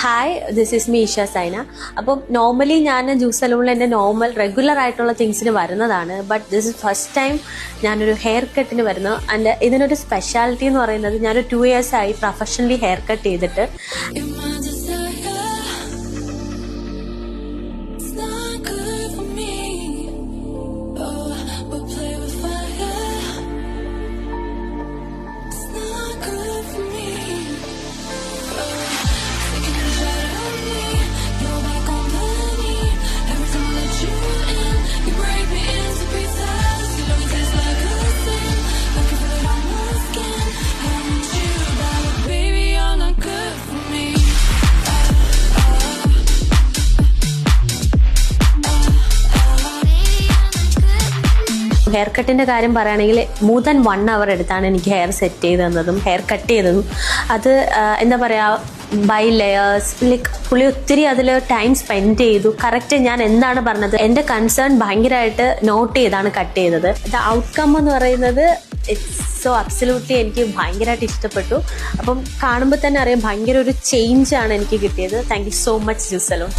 Hi, this is me Isha Saina. അപ്പം normally ഞാൻ juice സലൂണിൽ എൻ്റെ റെഗുലർ ആയിട്ടുള്ള തിങ്സിന് വരുന്നതാണ്. But this is first time ഞാനൊരു ഹെയർ കട്ടിന് വരുന്നു. ആൻഡ് ഇതിനൊരു സ്പെഷ്യാലിറ്റി എന്ന് പറയുന്നത് ഞാനൊരു 2 years ആയി പ്രൊഫഷണലി ഹെയർ കട്ട് ചെയ്തിട്ട്. ഹെയർ കട്ടിൻ്റെ കാര്യം പറയുകയാണെങ്കിൽ മോർ ദാൻ 1 hour എടുത്താണ് എനിക്ക് ഹെയർ സെറ്റ് ചെയ്ത് തന്നതും ഹെയർ കട്ട് ചെയ്തതും. അത് എന്താ പറയുക, ബൈ ലെയേഴ്സ്, ലൈക്ക് പുള്ളി ഒത്തിരി അതിൽ ടൈം സ്പെൻഡ് ചെയ്തു. കറക്റ്റ് ഞാൻ എന്താണ് പറഞ്ഞത്, എൻ്റെ കൺസേൺ ഭയങ്കരമായിട്ട് നോട്ട് ചെയ്താണ് കട്ട് ചെയ്തത്. ദ ഔട്ട്കം എന്ന് പറയുന്നത് ഇറ്റ്സ് സോ അബ്സല്യൂട്ട്ലി എനിക്ക് ഭയങ്കരമായിട്ട് ഇഷ്ടപ്പെട്ടു. അപ്പം കാണുമ്പോൾ തന്നെ അറിയാം ഭയങ്കര ഒരു ചേഞ്ചാണ് എനിക്ക് കിട്ടിയത്. Thank you so much juice salon.